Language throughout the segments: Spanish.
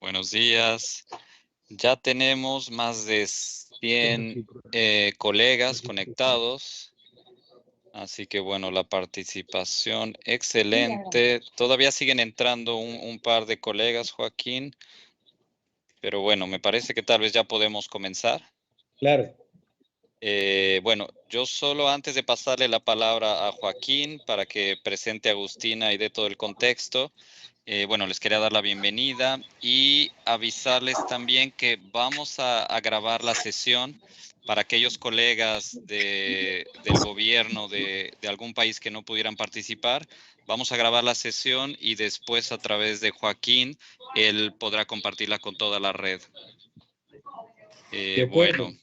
Buenos días. Ya tenemos más de 100 colegas conectados. Así que bueno, la participación excelente. Todavía siguen entrando un par de colegas, Joaquín. Pero bueno, me parece que tal vez ya podemos comenzar. Claro. Bueno, yo solo antes de pasarle la palabra a Joaquín para que presente a Agustina y dé todo el contexto, bueno, les quería dar la bienvenida y avisarles también que vamos a grabar la sesión para aquellos colegas del gobierno de algún país que no pudieran participar. Vamos a grabar la sesión y después a través de Joaquín, él podrá compartirla con toda la red. De acuerdo. Bueno,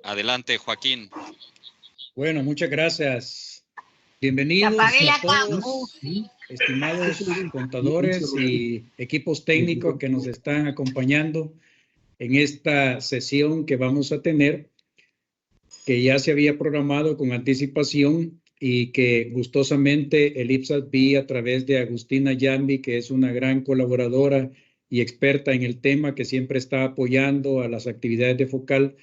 adelante, Joaquín. Bueno, muchas gracias. Bienvenidos a todos, estimados contadores y equipos técnicos que nos están acompañando en esta sesión que vamos a tener, que ya se había programado con anticipación y que gustosamente el IPSAS vi a través de Agustina Yambi, que es una gran colaboradora y experta en el tema, que siempre está apoyando a las actividades de Focal.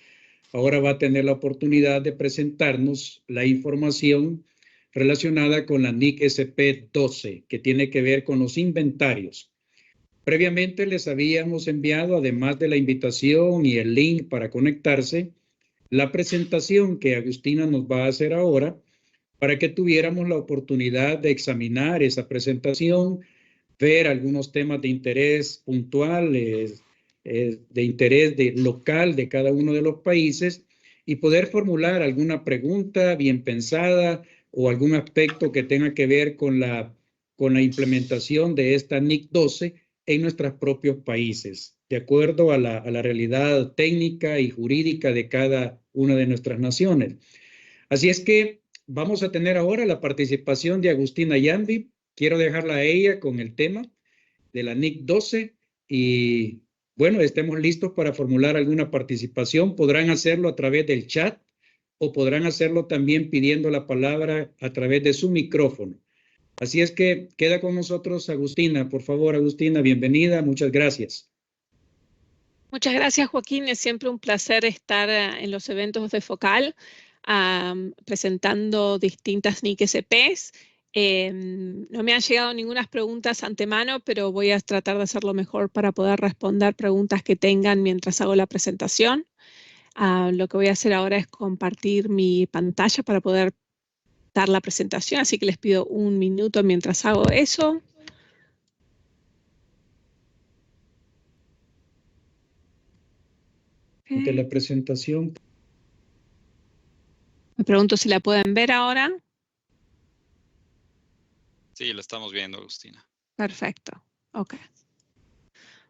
Ahora va a tener la oportunidad de presentarnos la información relacionada con la NIC SP12, que tiene que ver con los inventarios. Previamente les habíamos enviado, además de la invitación y el link para conectarse, la presentación que Agustina nos va a hacer ahora, para que tuviéramos la oportunidad de examinar esa presentación, ver algunos temas de interés puntuales, de interés local de cada uno de los países, y poder formular alguna pregunta bien pensada o algún aspecto que tenga que ver con la implementación de esta NIC 12 en nuestros propios países, de acuerdo a la realidad técnica y jurídica de cada una de nuestras naciones. Así es que vamos a tener ahora la participación de Agustina Yambi. Quiero dejarla a ella con el tema de la NIC 12 y bueno, estemos listos para formular alguna participación. Podrán hacerlo a través del chat o podrán hacerlo también pidiendo la palabra a través de su micrófono. Así es que queda con nosotros Agustina. Por favor, Agustina, bienvenida. Muchas gracias. Muchas gracias, Joaquín. Es siempre un placer estar en los eventos de Focal, presentando distintas NIC SPs. No me han llegado ninguna preguntas antemano, pero voy a tratar de hacerlo mejor para poder responder preguntas que tengan mientras hago la presentación. Lo que voy a hacer ahora es compartir mi pantalla para poder dar la presentación, así que les pido un minuto mientras hago eso. De la presentación. Me pregunto si la pueden ver ahora. Sí, lo estamos viendo, Agustina. Perfecto. Ok.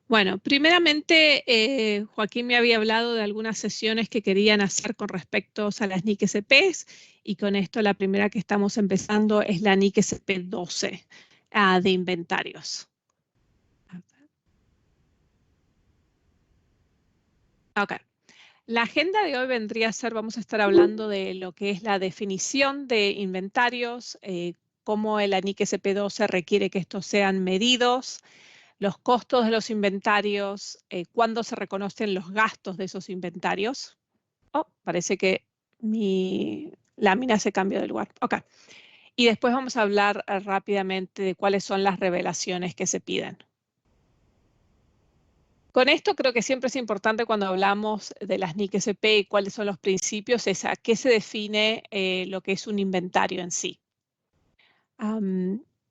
Bueno, primeramente, Joaquín me había hablado de algunas sesiones que querían hacer con respecto a las NIC SPs, y con esto la primera que estamos empezando es la NIC SP12 de inventarios. Ok. La agenda de hoy vendría a ser, vamos a estar hablando de lo que es la definición de inventarios, cómo el NIC SP12 requiere que estos sean medidos, los costos de los inventarios, cuándo se reconocen los gastos de esos inventarios. Oh, parece que mi lámina se cambió de lugar. Ok. Y después vamos a hablar rápidamente de cuáles son las revelaciones que se piden. Con esto creo que siempre es importante cuando hablamos de las NIC SP y cuáles son los principios, es a qué se define lo que es un inventario en sí.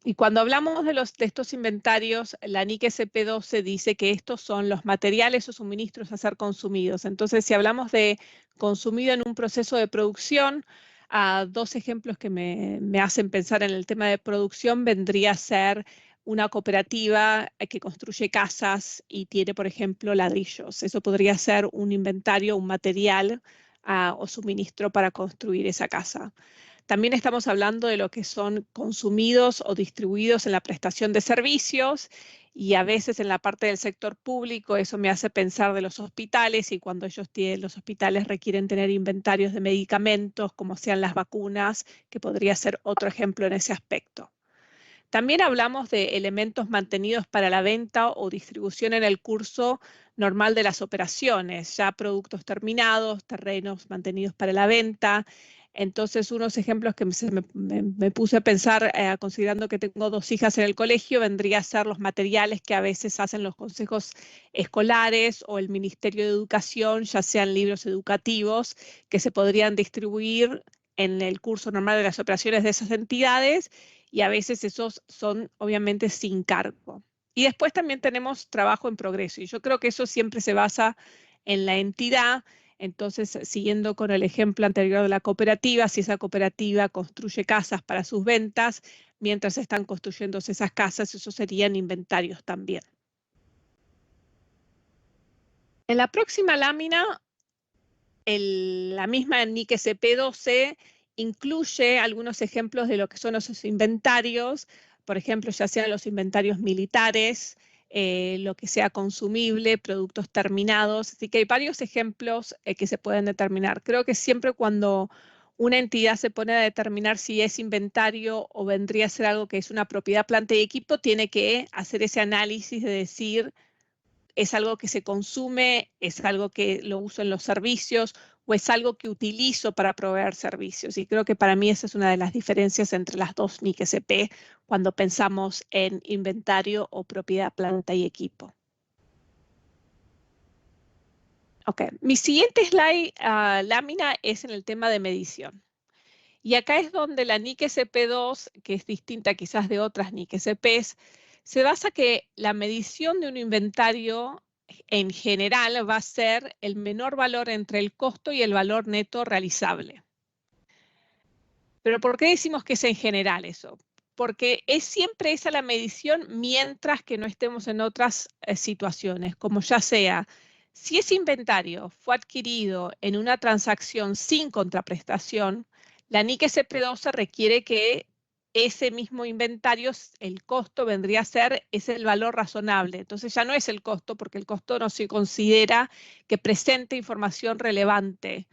Y cuando hablamos de estos inventarios, la NIC SP12 dice que estos son los materiales o suministros a ser consumidos. Entonces, si hablamos de consumido en un proceso de producción, dos ejemplos que me hacen pensar en el tema de producción vendría a ser una cooperativa que construye casas y tiene, por ejemplo, ladrillos. Eso podría ser un inventario, un material o suministro para construir esa casa. También estamos hablando de lo que son consumidos o distribuidos en la prestación de servicios, y a veces en la parte del sector público eso me hace pensar de los hospitales, y cuando los hospitales requieren tener inventarios de medicamentos como sean las vacunas, que podría ser otro ejemplo en ese aspecto. También hablamos de elementos mantenidos para la venta o distribución en el curso normal de las operaciones, ya productos terminados, terrenos mantenidos para la venta. Entonces, unos ejemplos que me puse a pensar, considerando que tengo 2 hijas en el colegio, vendría a ser los materiales que a veces hacen los consejos escolares o el Ministerio de Educación, ya sean libros educativos, que se podrían distribuir en el curso normal de las operaciones de esas entidades, y a veces esos son obviamente sin cargo. Y después también tenemos trabajo en progreso, y yo creo que eso siempre se basa en la entidad. Entonces, siguiendo con el ejemplo anterior de la cooperativa, si esa cooperativa construye casas para sus ventas, mientras están construyéndose esas casas, esos serían inventarios también. En la próxima lámina, la misma NIC SP12 incluye algunos ejemplos de lo que son esos inventarios, por ejemplo, ya sean los inventarios militares, lo que sea consumible, productos terminados. Así que hay varios ejemplos que se pueden determinar. Creo que siempre cuando una entidad se pone a determinar si es inventario o vendría a ser algo que es una propiedad, planta y equipo, tiene que hacer ese análisis de decir, ¿es algo que se consume? ¿Es algo que lo uso en los servicios? ¿O es algo que utilizo para proveer servicios? Y creo que para mí esa es una de las diferencias entre las dos NIC SP cuando pensamos en inventario o propiedad, planta y equipo. Ok, mi siguiente slide, lámina, es en el tema de medición. Y acá es donde la NIC SP2, que es distinta quizás de otras NIC SPs, se basa que la medición de un inventario en general va a ser el menor valor entre el costo y el valor neto realizable. ¿Pero por qué decimos que es en general eso? Porque es siempre esa la medición mientras que no estemos en otras situaciones, como ya sea, si ese inventario fue adquirido en una transacción sin contraprestación, la NIC SP12 requiere que ese mismo inventario, el costo vendría a ser, es el valor razonable. Entonces ya no es el costo, porque el costo no se considera que presente información relevante.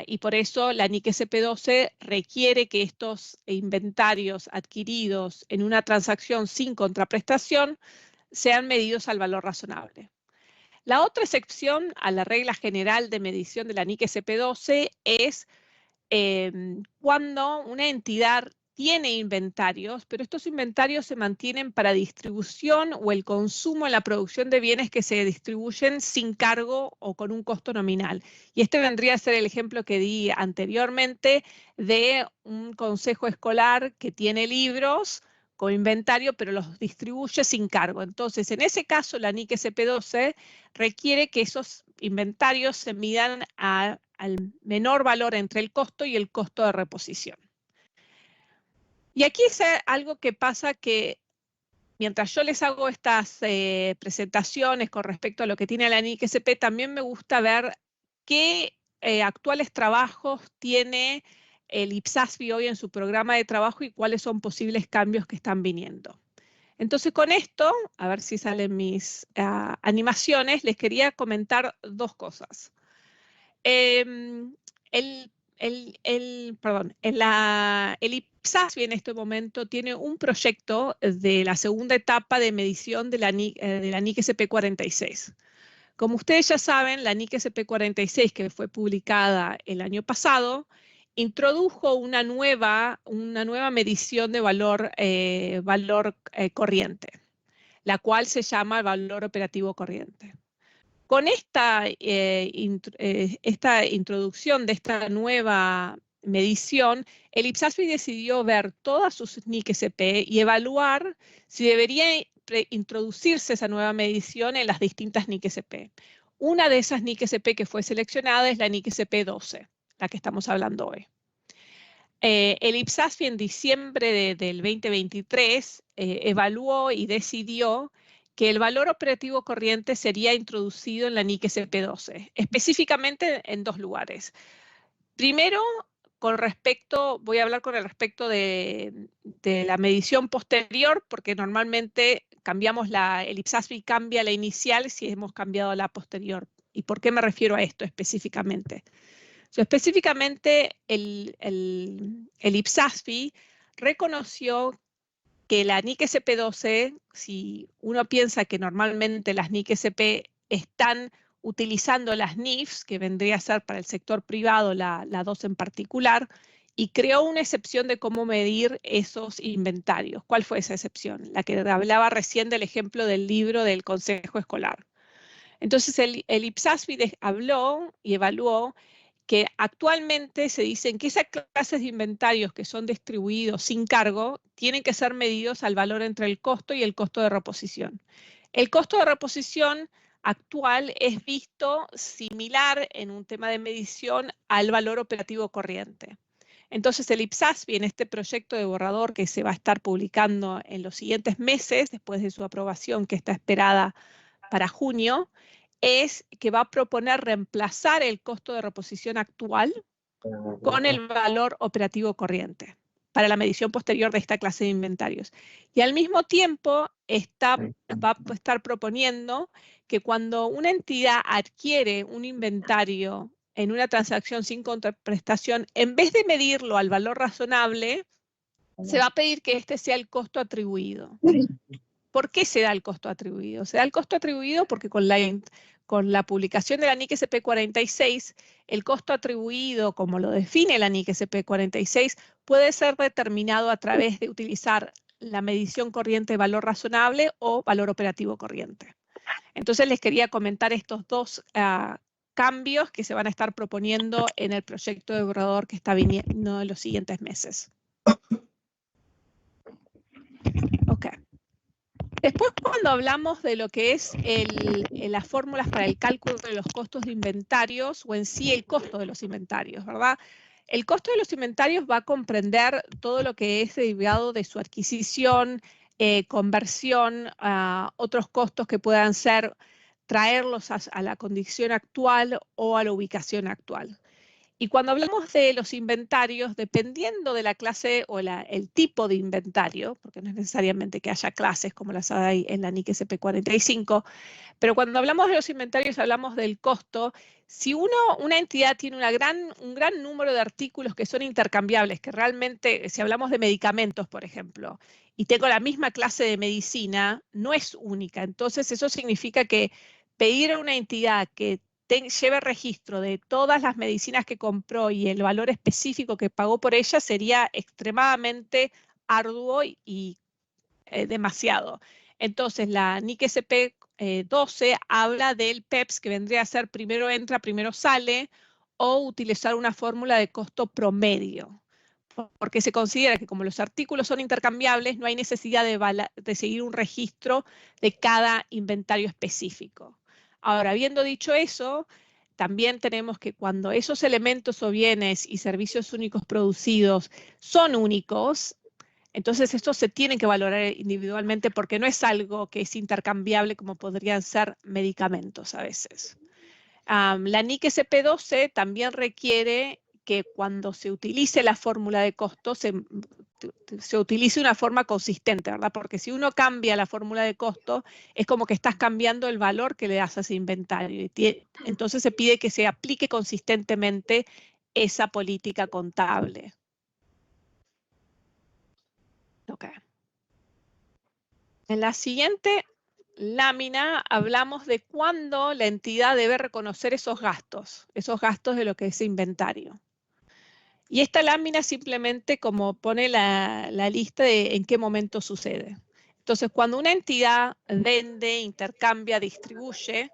Y por eso la NIC SP12 requiere que estos inventarios adquiridos en una transacción sin contraprestación sean medidos al valor razonable. La otra excepción a la regla general de medición de la NIC SP12 es cuando una entidad tiene inventarios, pero estos inventarios se mantienen para distribución o el consumo en la producción de bienes que se distribuyen sin cargo o con un costo nominal. Y este vendría a ser el ejemplo que di anteriormente de un consejo escolar que tiene libros con inventario, pero los distribuye sin cargo. Entonces, en ese caso, la NIC SP12 requiere que esos inventarios se midan al menor valor entre el costo y el costo de reposición. Y aquí es algo que pasa que mientras yo les hago estas presentaciones con respecto a lo que tiene la NIC SP, también me gusta ver qué actuales trabajos tiene el IPSASBI hoy en su programa de trabajo y cuáles son posibles cambios que están viniendo. Entonces con esto, a ver si salen mis animaciones, les quería comentar 2 cosas. El IPSASBI en este momento tiene un proyecto de la segunda etapa de medición de la NIC SP46. Como ustedes ya saben, la NIC SP46, que fue publicada el año pasado, introdujo una nueva medición de valor corriente, la cual se llama valor operativo corriente. Con esta introducción de esta nueva medición, el IPSASBI decidió ver todas sus NIC SP y evaluar si debería introducirse esa nueva medición en las distintas NIC SP. Una de esas NIC SP que fue seleccionada es la NIC SP12, la que estamos hablando hoy. El IPSASBI en diciembre del 2023 evaluó y decidió que el valor operativo corriente sería introducido en la NIC SP12, específicamente en 2 lugares. Primero, voy a hablar con el respecto de la medición posterior, porque normalmente el IPSASBI cambia la inicial si hemos cambiado la posterior. ¿Y por qué me refiero a esto específicamente? Específicamente, el IPSASBI reconoció que la NIC SP12, si uno piensa que normalmente las NIC SP están utilizando las NIFs, que vendría a ser para el sector privado la 2 en particular, y creó una excepción de cómo medir esos inventarios. ¿Cuál fue esa excepción? La que hablaba recién del ejemplo del libro del Consejo Escolar. Entonces el IPSASB habló y evaluó que actualmente se dicen que esas clases de inventarios que son distribuidos sin cargo tienen que ser medidos al valor entre el costo y el costo de reposición. El costo de reposición actual es visto similar en un tema de medición al valor operativo corriente. Entonces el IPSASB en este proyecto de borrador que se va a estar publicando en los siguientes meses, después de su aprobación que está esperada para junio, es que va a proponer reemplazar el costo de reposición actual con el valor operativo corriente para la medición posterior de esta clase de inventarios. Y al mismo tiempo va a estar proponiendo que cuando una entidad adquiere un inventario en una transacción sin contraprestación, en vez de medirlo al valor razonable, se va a pedir que este sea el costo atribuido. ¿Por qué se da el costo atribuido? Se da el costo atribuido porque con la publicación de la NIC SP46, el costo atribuido, como lo define la NIC SP46, puede ser determinado a través de utilizar la medición corriente de valor razonable o valor operativo corriente. Entonces les quería comentar estos dos cambios que se van a estar proponiendo en el proyecto de borrador que está viniendo en los siguientes meses. Ok. Después, cuando hablamos de lo que es las fórmulas para el cálculo de los costos de inventarios, o en sí el costo de los inventarios, ¿verdad? El costo de los inventarios va a comprender todo lo que es derivado de su adquisición, conversión, otros costos que puedan ser traerlos a la condición actual o a la ubicación actual. Y cuando hablamos de los inventarios, dependiendo de la clase o el tipo de inventario, porque no es necesariamente que haya clases como las hay en la NIC SP45, pero cuando hablamos de los inventarios hablamos del costo. Si una entidad tiene un gran número de artículos que son intercambiables, que realmente, si hablamos de medicamentos, por ejemplo, y tengo la misma clase de medicina, no es única. Entonces eso significa que pedir a una entidad que lleve registro de todas las medicinas que compró y el valor específico que pagó por ellas sería extremadamente arduo y demasiado. Entonces, la NIC SP12 habla del PEPS, que vendría a ser primero entra, primero sale, o utilizar una fórmula de costo promedio, porque se considera que como los artículos son intercambiables, no hay necesidad de seguir un registro de cada inventario específico. Ahora, habiendo dicho eso, también tenemos que cuando esos elementos o bienes y servicios únicos producidos son únicos, entonces estos se tienen que valorar individualmente porque no es algo que es intercambiable como podrían ser medicamentos a veces. La NIC SP12 también requiere que cuando se utilice la fórmula de costo se utilice una forma consistente, ¿verdad? Porque si uno cambia la fórmula de costo, es como que estás cambiando el valor que le das a ese inventario. Entonces se pide que se aplique consistentemente esa política contable. Ok. En la siguiente lámina hablamos de cuándo la entidad debe reconocer esos gastos de lo que es inventario. Y esta lámina simplemente como pone la lista de en qué momento sucede. Entonces, cuando una entidad vende, intercambia, distribuye,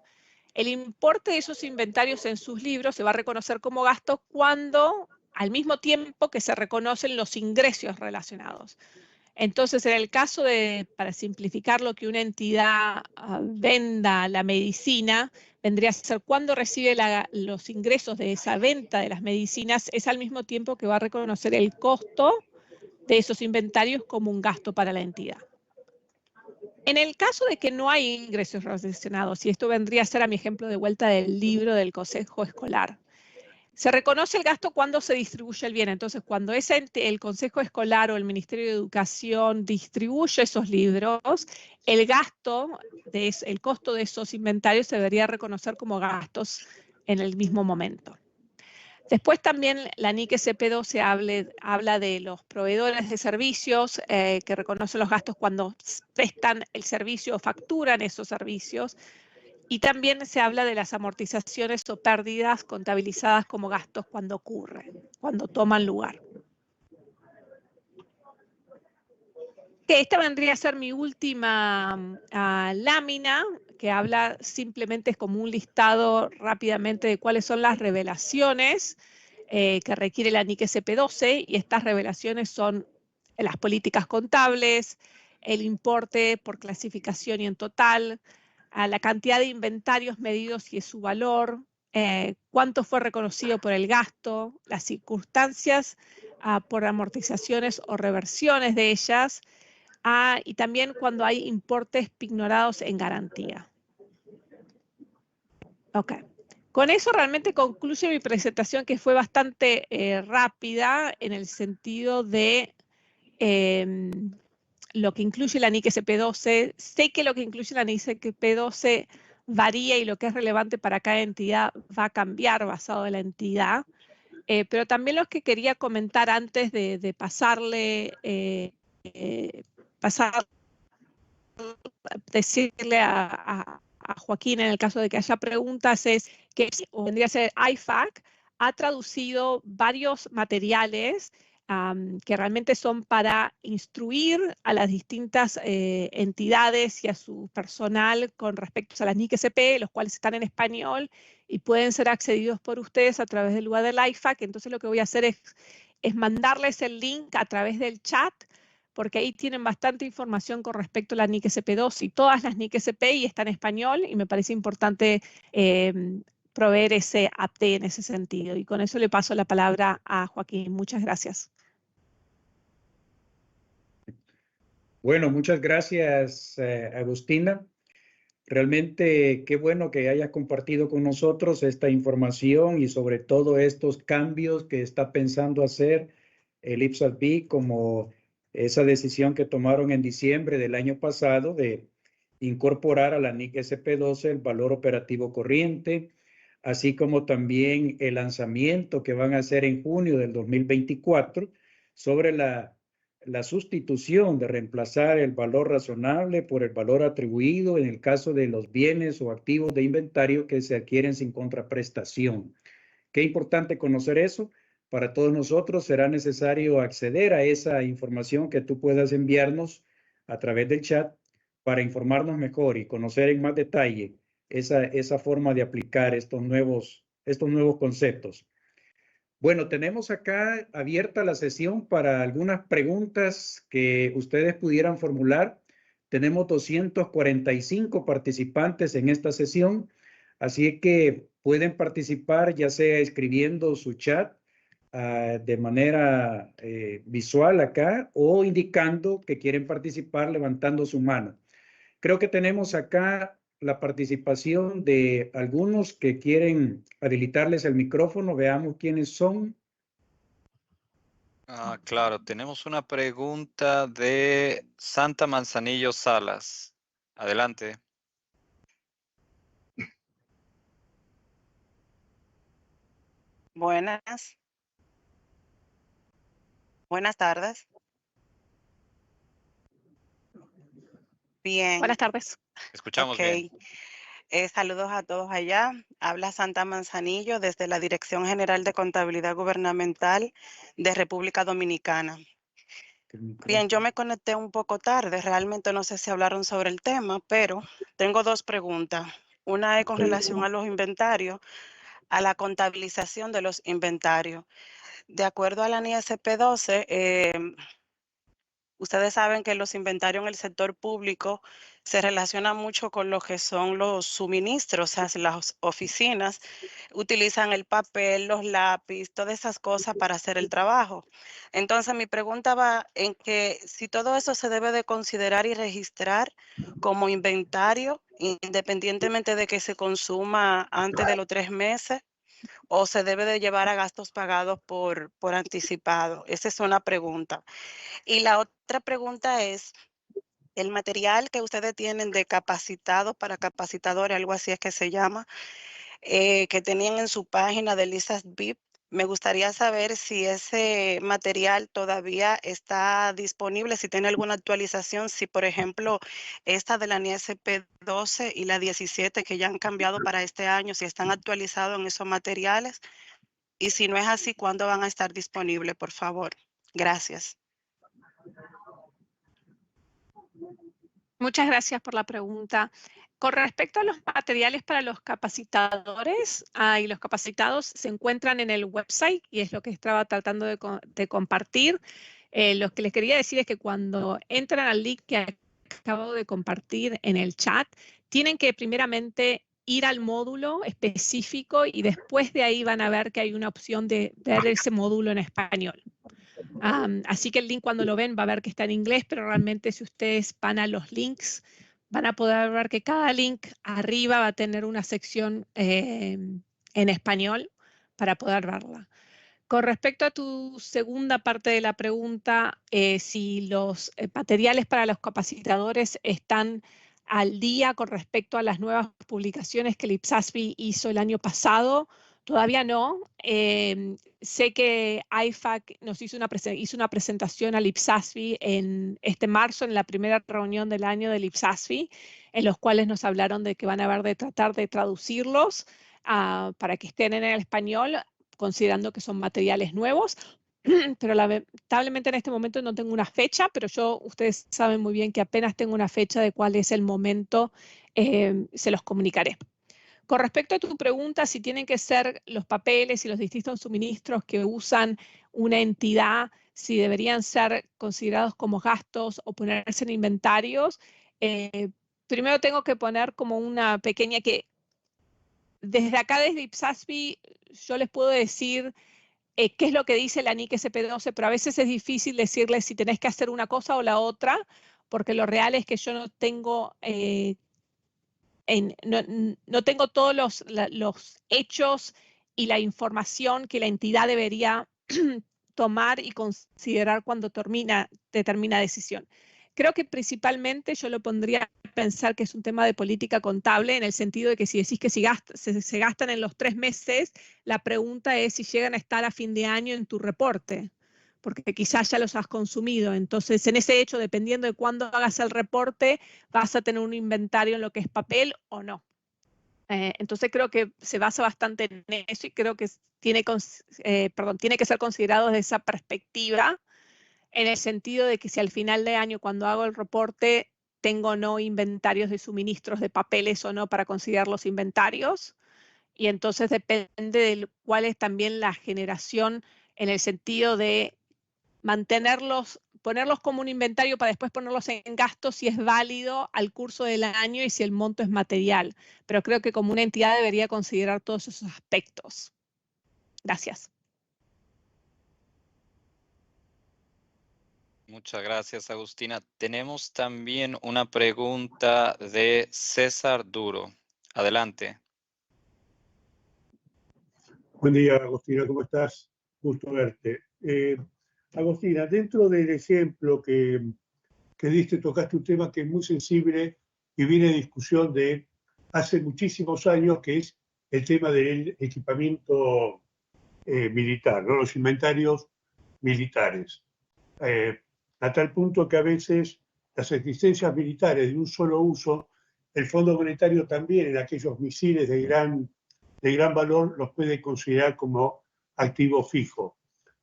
el importe de esos inventarios en sus libros se va a reconocer como gasto cuando, al mismo tiempo que se reconocen los ingresos relacionados. Entonces, en el caso de, para simplificarlo, que una entidad venda la medicina, vendría a ser cuando recibe los ingresos de esa venta de las medicinas, es al mismo tiempo que va a reconocer el costo de esos inventarios como un gasto para la entidad. En el caso de que no hay ingresos relacionados, y esto vendría a ser a mi ejemplo de vuelta del libro del Consejo Escolar, se reconoce el gasto cuando se distribuye el bien. Entonces, cuando el Consejo Escolar o el Ministerio de Educación distribuye esos libros, el costo de esos inventarios se debería reconocer como gastos en el mismo momento. Después también la NIC SP12 habla de los proveedores de servicios que reconocen los gastos cuando prestan el servicio o facturan esos servicios. Y también se habla de las amortizaciones o pérdidas contabilizadas como gastos cuando ocurren, cuando toman lugar. Esta vendría a ser mi última lámina, que habla simplemente como un listado rápidamente de cuáles son las revelaciones que requiere la NIC SP12, y estas revelaciones son las políticas contables, el importe por clasificación y en total, la cantidad de inventarios medidos y su valor, cuánto fue reconocido por el gasto, las circunstancias por amortizaciones o reversiones de ellas, y también cuando hay importes pignorados en garantía. Ok. Con eso realmente concluye mi presentación, que fue bastante rápida en el sentido de lo que incluye la NIC SP12. Sé que lo que incluye la NIC SP12 varía y lo que es relevante para cada entidad va a cambiar basado en la entidad. Pero también lo que quería comentar antes de decirle a Joaquín, en el caso de que haya preguntas, es que vendría a ser IFAC, ha traducido varios materiales que realmente son para instruir a las distintas entidades y a su personal con respecto a las NIC SP, los cuales están en español y pueden ser accedidos por ustedes a través del lugar del IFAC. Entonces lo que voy a hacer es mandarles el link a través del chat, porque ahí tienen bastante información con respecto a la NIC SP2 y todas las NIC SP, y está en español, y me parece importante proveer ese update en ese sentido. Y con eso le paso la palabra a Joaquín. Muchas gracias. Bueno, muchas gracias, Agustina. Realmente qué bueno que hayas compartido con nosotros esta información y sobre todo estos cambios que está pensando hacer el IPSAS-B, como esa decisión que tomaron en diciembre del año pasado de incorporar a la NIC SP12 el valor operativo corriente, así como también el lanzamiento que van a hacer en junio del 2024 sobre la sustitución de reemplazar el valor razonable por el valor atribuido en el caso de los bienes o activos de inventario que se adquieren sin contraprestación. Qué importante conocer eso. Para todos nosotros será necesario acceder a esa información que tú puedas enviarnos a través del chat para informarnos mejor y conocer en más detalle esa forma de aplicar estos nuevos conceptos. Bueno, tenemos acá abierta la sesión para algunas preguntas que ustedes pudieran formular. Tenemos 245 participantes en esta sesión, así que pueden participar ya sea escribiendo su chat de manera visual acá o indicando que quieren participar levantando su mano. Creo que tenemos acá la participación de algunos que quieren habilitarles el micrófono. Veamos quiénes son. Claro, tenemos una pregunta de Santa Manzanillo Salas. Adelante. Buenas tardes. Bien. Buenas tardes. Escuchamos bien. Saludos a todos allá. Habla Santa Manzanillo desde la Dirección General de Contabilidad Gubernamental de República Dominicana. Bien, yo me conecté un poco tarde. Realmente no sé si hablaron sobre el tema, pero tengo dos preguntas. Una es con relación a los inventarios, a la contabilización de los inventarios. De acuerdo a la NIC SP12, ustedes saben que los inventarios en el sector público se relacionan mucho con lo que son los suministros, o sea, las oficinas utilizan el papel, los lápices, todas esas cosas para hacer el trabajo. Entonces, mi pregunta va en que si todo eso se debe de considerar y registrar como inventario, independientemente de que se consuma antes de los 3 meses, o se debe de llevar a gastos pagados por anticipado. Esa es una pregunta. Y la otra pregunta es, el material que ustedes tienen de capacitados para capacitadores, algo así es que se llama, que tenían en su página del IPSAS-B, Me gustaría saber si ese material todavía está disponible, si tiene alguna actualización, si por ejemplo esta de la NISP 12 y la 17 que ya han cambiado para este año, si están actualizados en esos materiales, y si no es así, ¿cuándo van a estar disponibles, por favor? Gracias. Muchas gracias por la pregunta. Con respecto a los materiales para los capacitadores y los capacitados se encuentran en el website y es lo que estaba tratando de compartir. Lo que les quería decir es que cuando entran al link que acabo de compartir en el chat, tienen que primeramente ir al módulo específico y después de ahí van a ver que hay una opción de ver ese módulo en español. Así que el link cuando lo ven va a ver que está en inglés, pero realmente si ustedes van a los links, van a poder ver que cada link arriba va a tener una sección en español para poder verla. Con respecto a tu segunda parte de la pregunta, si los materiales para los capacitadores están al día con respecto a las nuevas publicaciones que el IPSASB hizo el año pasado, todavía no. Sé que IFAC nos hizo una presentación al IPSASB en este marzo, en la primera reunión del año del IPSASB, en los cuales nos hablaron de que van a ver de tratar de traducirlos para que estén en el español, considerando que son materiales nuevos, pero lamentablemente en este momento no tengo una fecha, pero ustedes saben muy bien que apenas tengo una fecha de cuál es el momento, se los comunicaré. Con respecto a tu pregunta, si tienen que ser los papeles y los distintos suministros que usan una entidad, si deberían ser considerados como gastos o ponerse en inventarios, primero tengo que poner como una pequeña que desde acá, desde IPSASB, yo les puedo decir qué es lo que dice la NIC SP12, pero a veces es difícil decirles si tenés que hacer una cosa o la otra, porque lo real es que yo no tengo, no tengo todos los hechos y la información que la entidad debería tomar y considerar cuando determina decisión. Creo que principalmente yo lo pondría a pensar que es un tema de política contable, en el sentido de que si decís que se gastan en los 3 meses, la pregunta es si llegan a estar a fin de año en tu reporte, porque quizás ya los has consumido. Entonces, en ese hecho, dependiendo de cuándo hagas el reporte, vas a tener un inventario en lo que es papel o no. Entonces creo que se basa bastante en eso y creo que tiene que ser considerado desde esa perspectiva, en el sentido de que si al final de año, cuando hago el reporte, tengo no inventarios de suministros de papeles o no para considerar los inventarios. Y entonces depende de cuál es también la generación, en el sentido de ponerlos como un inventario para después ponerlos en gasto, si es válido al curso del año y si el monto es material. Pero creo que como una entidad debería considerar todos esos aspectos. Gracias. Muchas gracias, Agustina. Tenemos también una pregunta de César Duro. Adelante. Buen día, Agostina, ¿cómo estás? Gusto verte. Agostina, dentro del ejemplo que diste, tocaste un tema que es muy sensible y viene de discusión de hace muchísimos años, que es el tema del equipamiento militar, ¿no? Los inventarios militares. A tal punto que a veces las existencias militares de un solo uso, el Fondo Monetario también en aquellos misiles de gran valor los puede considerar como activo fijo.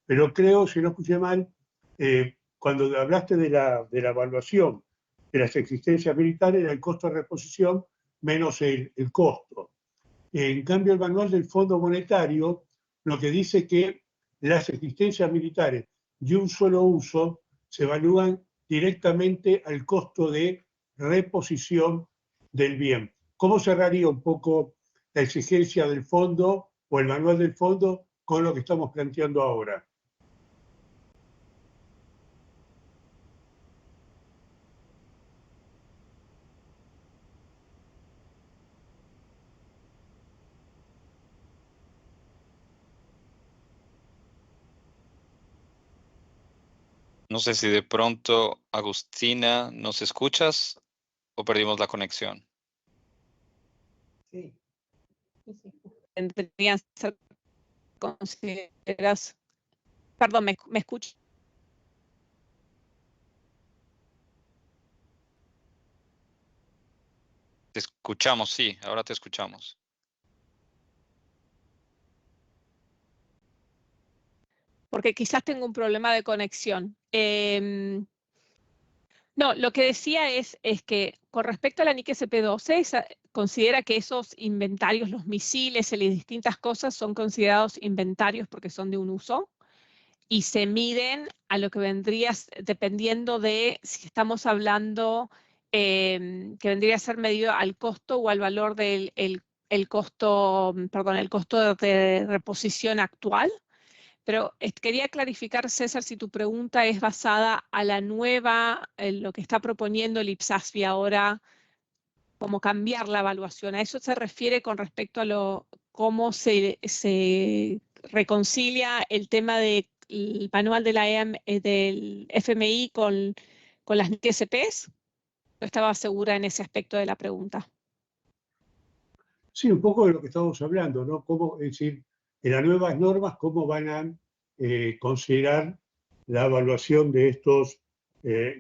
Pero creo, si no escuché mal, cuando hablaste de la evaluación de las existencias militares, era el costo de reposición menos el costo. En cambio, el manual del Fondo Monetario lo que dice que las existencias militares de un solo uso se evalúan directamente al costo de reposición del bien. ¿Cómo cerraría un poco la exigencia del fondo o el manual del fondo con lo que estamos planteando ahora? No sé si de pronto, Agustina, ¿nos escuchas o perdimos la conexión? Sí. Deberían ser consideras... Perdón, ¿me escucho? Te escuchamos, sí, ahora te escuchamos. Porque quizás tengo un problema de conexión. No, lo que decía es que con respecto a la NIC SP-12, considera que esos inventarios, los misiles y las distintas cosas son considerados inventarios porque son de un uso y se miden a lo que vendría, dependiendo de si estamos hablando, que vendría a ser medido al costo o al valor del el costo de reposición actual. Pero quería clarificar, César, si tu pregunta es basada a la nueva, lo que está proponiendo el IPSASBI ahora, cómo cambiar la evaluación. ¿A eso se refiere con respecto a cómo se reconcilia el tema del manual de del FMI con las NIC-SPs? No estaba segura en ese aspecto de la pregunta. Sí, un poco de lo que estamos hablando, ¿no? Cómo, es decir, en las nuevas normas, cómo van a considerar la evaluación de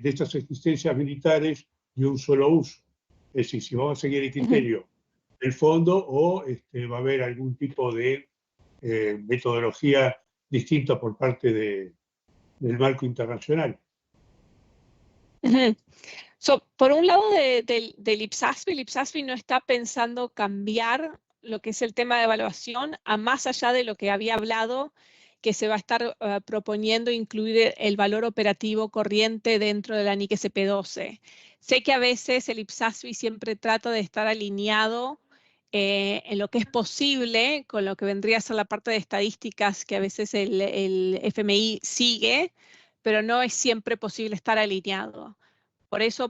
estas existencias militares de un solo uso. Es decir, si vamos a seguir el criterio del fondo o va a haber algún tipo de metodología distinta por parte del marco internacional. Por un lado del IPSASBI, el IPSASBI no está pensando cambiar lo que es el tema de evaluación a más allá de lo que había hablado, que se va a estar proponiendo incluir el valor operativo corriente dentro de la NIC SP-12. Sé que a veces el IPSASBI siempre trata de estar alineado en lo que es posible con lo que vendría a ser la parte de estadísticas que a veces el FMI sigue, pero no es siempre posible estar alineado. Por eso,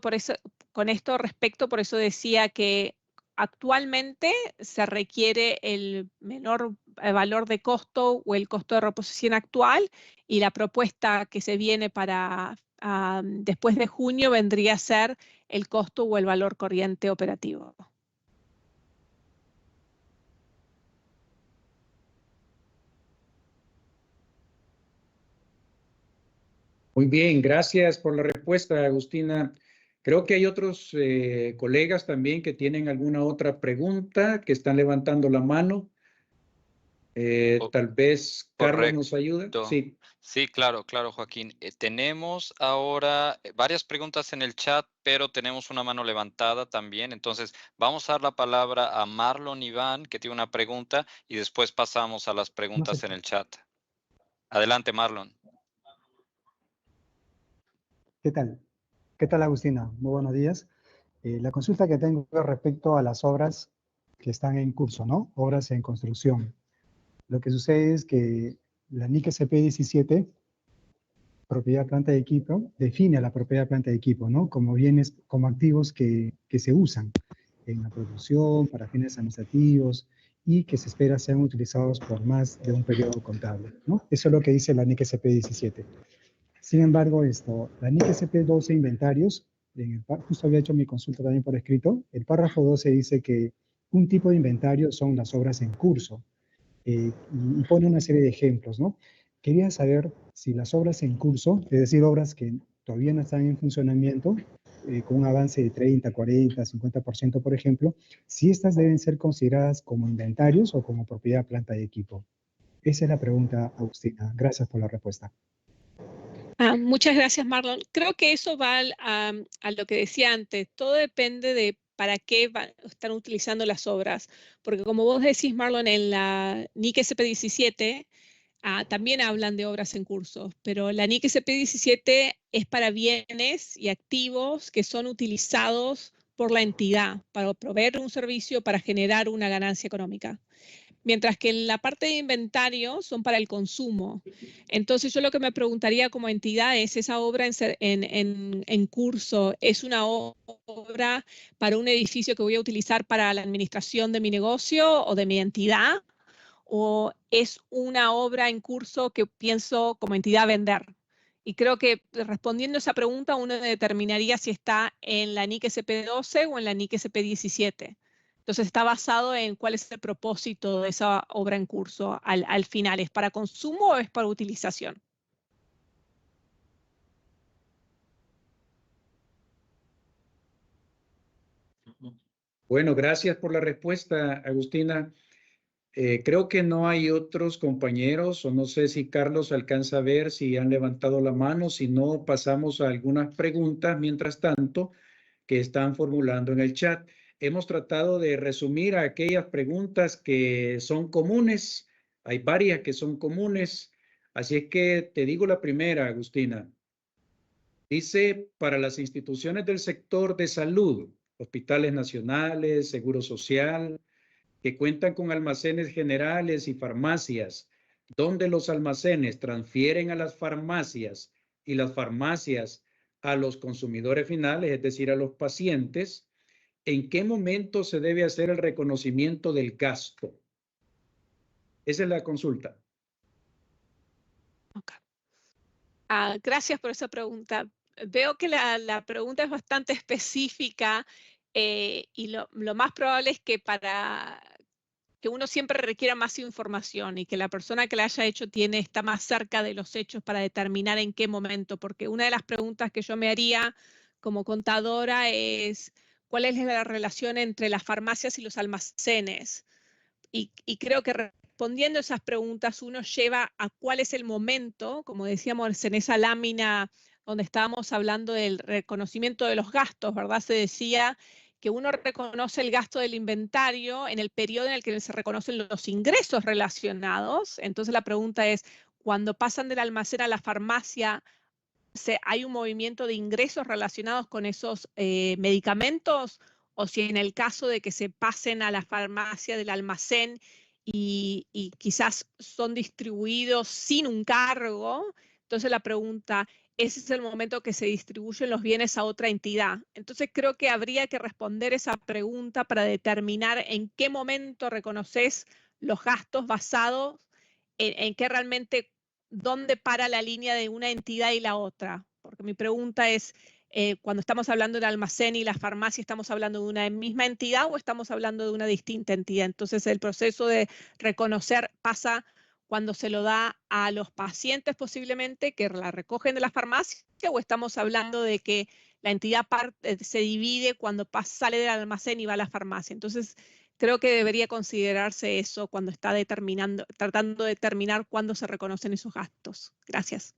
con esto respecto, por eso decía que actualmente se requiere el menor valor de costo o el costo de reposición actual, y la propuesta que se viene para después de junio vendría a ser el costo o el valor corriente operativo. Muy bien, gracias por la respuesta, Agustina. Creo que hay otros colegas también que tienen alguna otra pregunta, que están levantando la mano. Tal vez Carlos nos ayude. Sí. Sí, claro, Joaquín. Tenemos ahora varias preguntas en el chat, pero tenemos una mano levantada también. Entonces, vamos a dar la palabra a Marlon Iván, que tiene una pregunta, y después pasamos a las preguntas en el chat. Adelante, Marlon. ¿Qué tal? ¿Qué tal, Agustina? Muy buenos días. La consulta que tengo es respecto a las obras que están en curso, ¿no? Obras en construcción. Lo que sucede es que la NIC SP-17, propiedad planta de equipo, define a la propiedad planta de equipo, ¿no? Como bienes, como activos que se usan en la producción, para fines administrativos, y que se espera sean utilizados por más de un periodo contable, ¿no? Eso es lo que dice la NIC SP-17. Sin embargo, la NIC SP-12 inventarios, justo había hecho mi consulta también por escrito, el párrafo 12 dice que un tipo de inventario son las obras en curso, y pone una serie de ejemplos, ¿no? Quería saber si las obras en curso, es decir, obras que todavía no están en funcionamiento, con un avance de 30, 40, 50%, por ejemplo, si estas deben ser consideradas como inventarios o como propiedad planta y equipo. Esa es la pregunta, Agustina. Gracias por la respuesta. Muchas gracias, Marlon. Creo que eso va a lo que decía antes. Todo depende de para qué están utilizando las obras. Porque como vos decís, Marlon, en la NIC SP-17 también hablan de obras en curso, pero la NIC SP-17 es para bienes y activos que son utilizados por la entidad para proveer un servicio, para generar una ganancia económica. Mientras que en la parte de inventario son para el consumo. Entonces yo lo que me preguntaría como entidad es, ¿esa obra en curso es una obra para un edificio que voy a utilizar para la administración de mi negocio o de mi entidad? ¿O es una obra en curso que pienso como entidad vender? Y creo que respondiendo esa pregunta uno determinaría si está en la NIC SP-12 o en la NIC SP-17. Entonces está basado en cuál es el propósito de esa obra en curso al final. ¿Es para consumo o es para utilización? Bueno, gracias por la respuesta, Agustina. Creo que no hay otros compañeros, o no sé si Carlos alcanza a ver si han levantado la mano. Si no, pasamos a algunas preguntas mientras tanto que están formulando en el chat. Hemos tratado de resumir aquellas preguntas que son comunes. Hay varias que son comunes. Así es que te digo la primera, Agustina. Dice, para las instituciones del sector de salud, hospitales nacionales, seguro social, que cuentan con almacenes generales y farmacias, donde los almacenes transfieren a las farmacias y las farmacias a los consumidores finales, es decir, a los pacientes, ¿en qué momento se debe hacer el reconocimiento del gasto? Esa es la consulta. Okay. Gracias por esa pregunta. Veo que la pregunta es bastante específica y lo más probable es que para que uno siempre requiera más información y que la persona que la haya hecho está más cerca de los hechos para determinar en qué momento, porque una de las preguntas que yo me haría como contadora es ¿cuál es la relación entre las farmacias y los almacenes? Y creo que respondiendo esas preguntas uno lleva a cuál es el momento, como decíamos en esa lámina donde estábamos hablando del reconocimiento de los gastos, ¿verdad? Se decía que uno reconoce el gasto del inventario en el periodo en el que se reconocen los ingresos relacionados. Entonces la pregunta es, cuando pasan del almacén a la farmacia, ¿hay un movimiento de ingresos relacionados con esos medicamentos? O si en el caso de que se pasen a la farmacia del almacén y quizás son distribuidos sin un cargo, entonces la pregunta, ese es el momento que se distribuyen los bienes a otra entidad. Entonces creo que habría que responder esa pregunta para determinar en qué momento reconoces los gastos basados en qué realmente, dónde para la línea de una entidad y la otra. Porque mi pregunta es, cuando estamos hablando del almacén y la farmacia, ¿estamos hablando de una misma entidad o estamos hablando de una distinta entidad? Entonces el proceso de reconocer pasa cuando se lo da a los pacientes posiblemente que la recogen de la farmacia, o estamos hablando de que la entidad se divide cuando sale del almacén y va a la farmacia. Entonces creo que debería considerarse eso cuando está tratando de determinar cuándo se reconocen esos gastos. Gracias.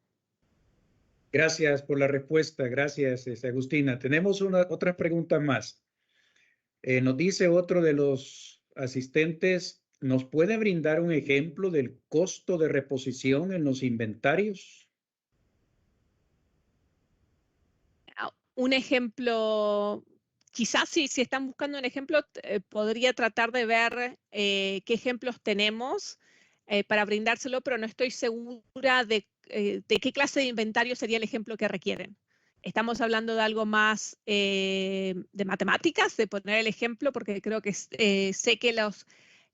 Gracias por la respuesta. Gracias, Agustina. Tenemos otra pregunta más. Nos dice otro de los asistentes, ¿nos puede brindar un ejemplo del costo de reposición en los inventarios? Un ejemplo, quizás si están buscando un ejemplo, podría tratar de ver qué ejemplos tenemos para brindárselo, pero no estoy segura de qué clase de inventario sería el ejemplo que requieren. Estamos hablando de algo más de matemáticas, de poner el ejemplo, porque creo que sé que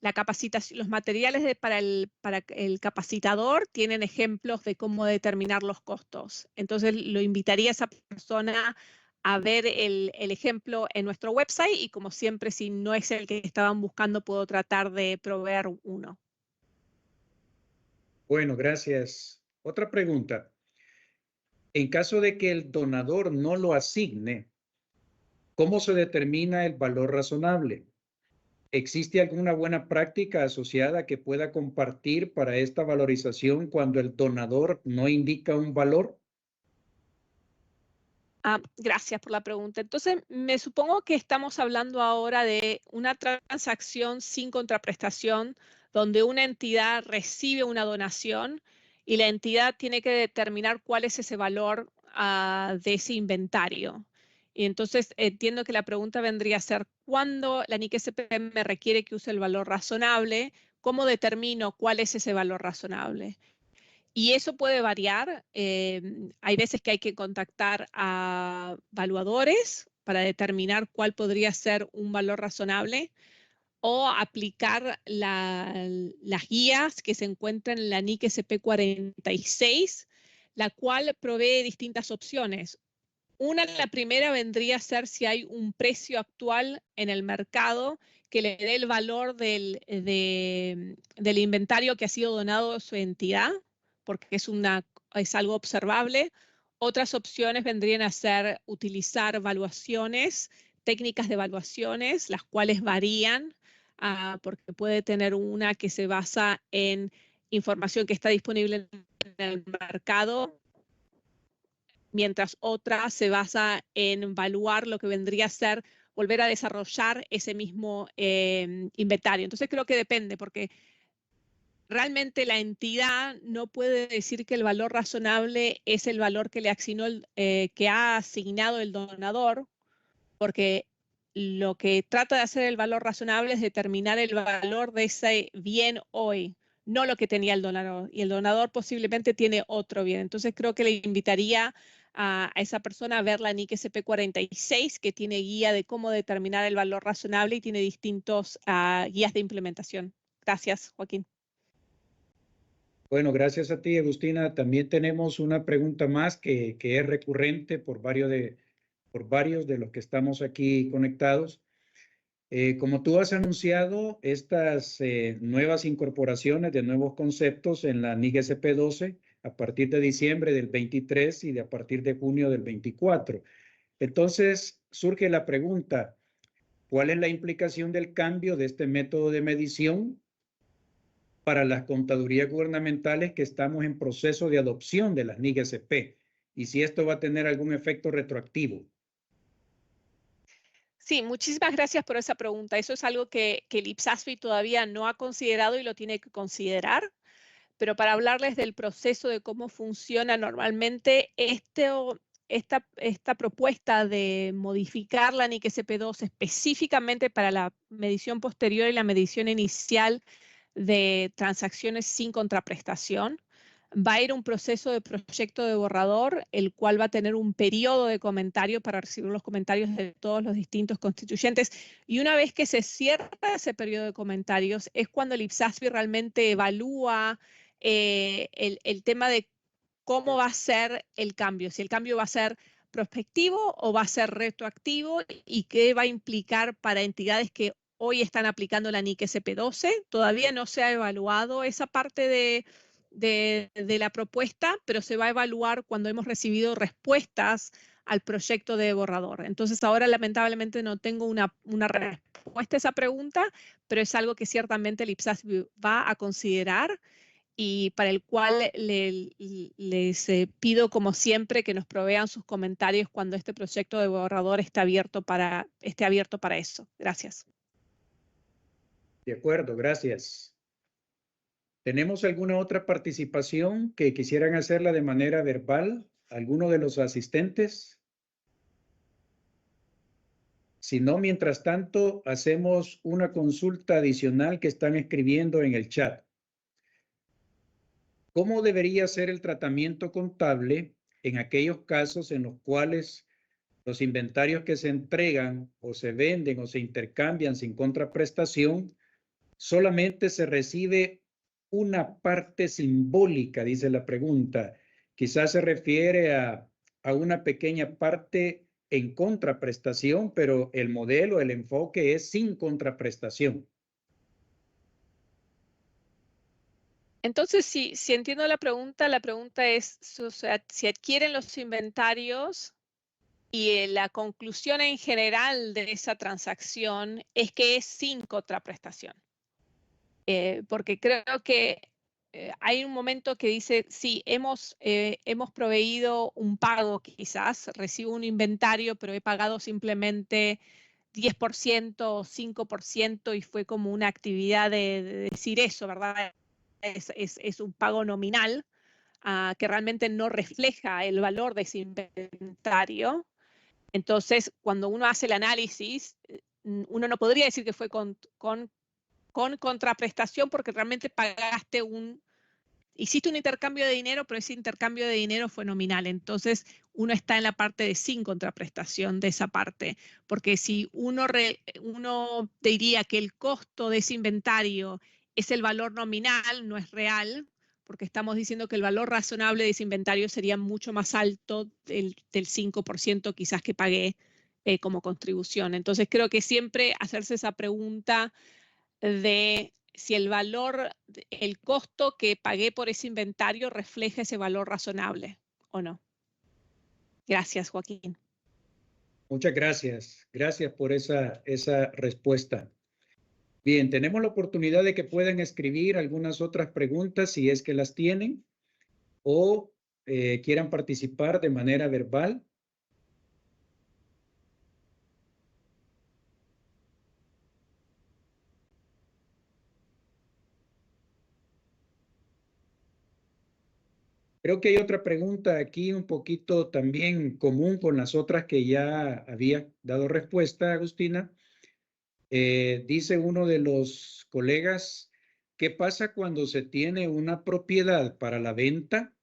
la capacitación, los materiales para el capacitador tienen ejemplos de cómo determinar los costos. Entonces lo invitaría a esa persona a ver el ejemplo en nuestro website y como siempre, si no es el que estaban buscando, puedo tratar de proveer uno. Bueno, gracias. Otra pregunta. En caso de que el donador no lo asigne, ¿cómo se determina el valor razonable? ¿Existe alguna buena práctica asociada que pueda compartir para esta valorización cuando el donador no indica un valor? Gracias por la pregunta. Entonces, me supongo que estamos hablando ahora de una transacción sin contraprestación, donde una entidad recibe una donación y la entidad tiene que determinar cuál es ese valor de ese inventario. Y entonces entiendo que la pregunta vendría a ser, ¿cuándo la NIC SPM me requiere que use el valor razonable? ¿Cómo determino cuál es ese valor razonable? Y eso puede variar. Hay veces que hay que contactar a evaluadores para determinar cuál podría ser un valor razonable o aplicar las guías que se encuentran en la NIC SP 46, la cual provee distintas opciones. La primera vendría a ser si hay un precio actual en el mercado que le dé el valor del inventario que ha sido donado a su entidad, porque es algo observable. Otras opciones vendrían a ser utilizar evaluaciones, técnicas de evaluaciones, las cuales varían, porque puede tener una que se basa en información que está disponible en el mercado, mientras otra se basa en evaluar lo que vendría a ser volver a desarrollar ese mismo inventario. Entonces creo que depende, porque realmente la entidad no puede decir que el valor razonable es el valor que que ha asignado el donador, porque lo que trata de hacer el valor razonable es determinar el valor de ese bien hoy, no lo que tenía el donador. Y el donador posiblemente tiene otro bien. Entonces creo que le invitaría a esa persona a ver la NIC SP46, que tiene guía de cómo determinar el valor razonable y tiene distintos guías de implementación. Gracias, Joaquín. Bueno, gracias a ti, Agustina. También tenemos una pregunta más que es recurrente por varios de los que estamos aquí conectados. Como tú has anunciado, estas nuevas incorporaciones de nuevos conceptos en la NIC SP12 a partir de diciembre del 23 y a partir de junio del 24. Entonces, surge la pregunta, ¿cuál es la implicación del cambio de este método de medición para las contadurías gubernamentales que estamos en proceso de adopción de las NIC SP? Y si esto va a tener algún efecto retroactivo. Sí, muchísimas gracias por esa pregunta. Eso es algo que el IPSASFI todavía no ha considerado y lo tiene que considerar. Pero para hablarles del proceso de cómo funciona normalmente, esta propuesta de modificar la NIC SP2 específicamente para la medición posterior y la medición inicial de transacciones sin contraprestación, va a ir un proceso de proyecto de borrador, el cual va a tener un periodo de comentario para recibir los comentarios de todos los distintos constituyentes. Y una vez que se cierra ese periodo de comentarios, es cuando el IPSASFI realmente evalúa el tema de cómo va a ser el cambio, si el cambio va a ser prospectivo o va a ser retroactivo y qué va a implicar para entidades que hoy están aplicando la NIC SP12. Todavía no se ha evaluado esa parte de la propuesta, pero se va a evaluar cuando hemos recibido respuestas al proyecto de borrador. Entonces ahora lamentablemente no tengo una respuesta a esa pregunta, pero es algo que ciertamente el IPSASFI va a considerar y para el cual les pido como siempre que nos provean sus comentarios cuando este proyecto de borrador esté abierto para eso. Gracias. De acuerdo, gracias. ¿Tenemos alguna otra participación que quisieran hacerla de manera verbal? ¿Alguno de los asistentes? Si no, mientras tanto, hacemos una consulta adicional que están escribiendo en el chat. ¿Cómo debería ser el tratamiento contable en aquellos casos en los cuales los inventarios que se entregan o se venden o se intercambian sin contraprestación, solamente se recibe una parte simbólica, dice la pregunta? Quizás se refiere a una pequeña parte en contraprestación, pero el modelo, el enfoque es sin contraprestación. Entonces, si entiendo la pregunta es, o sea, si adquieren los inventarios y la conclusión en general de esa transacción es que es sin contraprestación. Porque creo que hay un momento que dice, sí, hemos proveído un pago quizás, recibo un inventario, pero he pagado simplemente 10% o 5% y fue como una actividad de decir eso, ¿verdad? Es un pago nominal que realmente no refleja el valor de ese inventario. Entonces, cuando uno hace el análisis, uno no podría decir que fue con contraprestación porque realmente hiciste un intercambio de dinero, pero ese intercambio de dinero fue nominal. Entonces, uno está en la parte de sin contraprestación de esa parte. Porque si uno diría que el costo de ese inventario es el valor nominal, no es real, porque estamos diciendo que el valor razonable de ese inventario sería mucho más alto del 5% quizás que pagué como contribución. Entonces creo que siempre hacerse esa pregunta de si el valor, el costo que pagué por ese inventario refleja ese valor razonable o no. Gracias, Joaquín. Muchas gracias. Gracias por esa respuesta. Bien, tenemos la oportunidad de que puedan escribir algunas otras preguntas si es que las tienen o quieran participar de manera verbal. Creo que hay otra pregunta aquí un poquito también común con las otras que ya había dado respuesta, Agustina. Dice uno de los colegas, ¿qué pasa cuando se tiene una propiedad para la venta?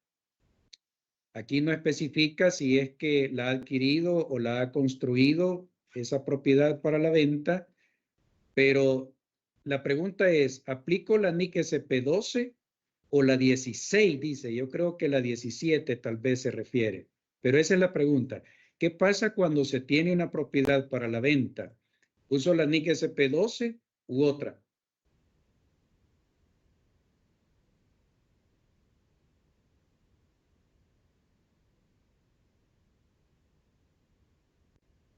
Aquí no especifica si es que la ha adquirido o la ha construido esa propiedad para la venta, pero la pregunta es, ¿aplico la NIC SP12 o la 16? Dice, yo creo que la 17 tal vez se refiere, pero esa es la pregunta. ¿Qué pasa cuando se tiene una propiedad para la venta? ¿Uso la NIC SP12 u otra?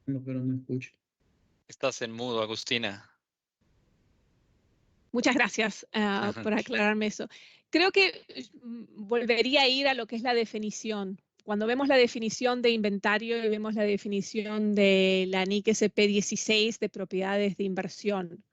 No, pero no escucho. Estás en mudo, Agustina. Muchas gracias por aclararme eso. Creo que volvería a ir a lo que es la definición. Cuando vemos la definición de inventario y vemos la definición de la NIC SP16 de propiedades de inversión.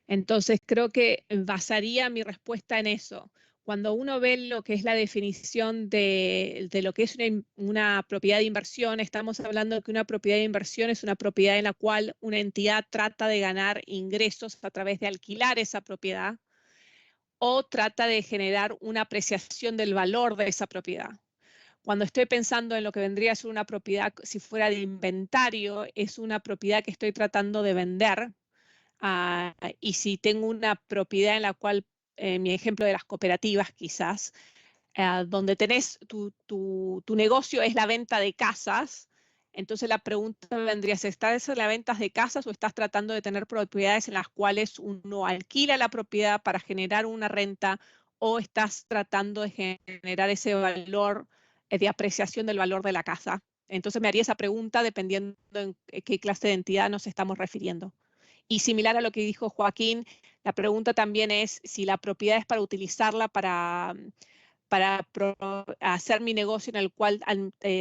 Entonces creo que basaría mi respuesta en eso. Cuando uno ve lo que es la definición de lo que es una propiedad de inversión, estamos hablando de que una propiedad de inversión es una propiedad en la cual una entidad trata de ganar ingresos a través de alquilar esa propiedad o trata de generar una apreciación del valor de esa propiedad. Cuando estoy pensando en lo que vendría a ser una propiedad, si fuera de inventario, es una propiedad que estoy tratando de vender. Y si tengo una propiedad en la cual, mi ejemplo de las cooperativas quizás, donde tenés tu negocio es la venta de casas, entonces la pregunta vendría, ¿si estás en la venta de casas o estás tratando de tener propiedades en las cuales uno alquila la propiedad para generar una renta o estás tratando de generar ese valor de apreciación del valor de la casa? Entonces me haría esa pregunta dependiendo en qué clase de entidad nos estamos refiriendo. Y similar a lo que dijo Joaquín, la pregunta también es si la propiedad es para utilizarla para hacer mi negocio en el cual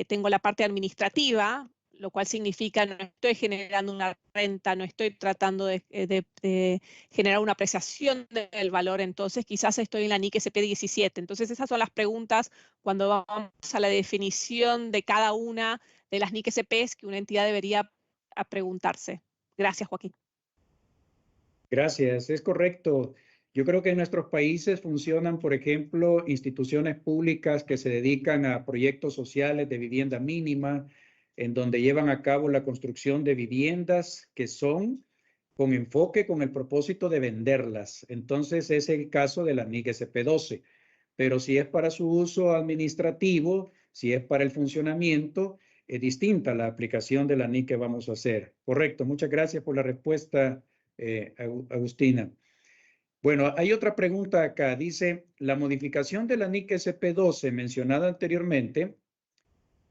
tengo la parte administrativa, lo cual significa no estoy generando una renta, no estoy tratando de generar una apreciación del valor, entonces quizás estoy en la NIC SP17. Entonces esas son las preguntas cuando vamos a la definición de cada una de las NIC SPs que una entidad debería preguntarse. Gracias, Joaquín. Gracias, es correcto. Yo creo que en nuestros países funcionan, por ejemplo, instituciones públicas que se dedican a proyectos sociales de vivienda mínima, en donde llevan a cabo la construcción de viviendas que son con enfoque, con el propósito de venderlas. Entonces, es el caso de la NIC SP12. Pero si es para su uso administrativo, si es para el funcionamiento, es distinta la aplicación de la NIC que vamos a hacer. Correcto, muchas gracias por la respuesta, Agustina. Bueno, hay otra pregunta acá. Dice, ¿la modificación de la NIC SP12 mencionada anteriormente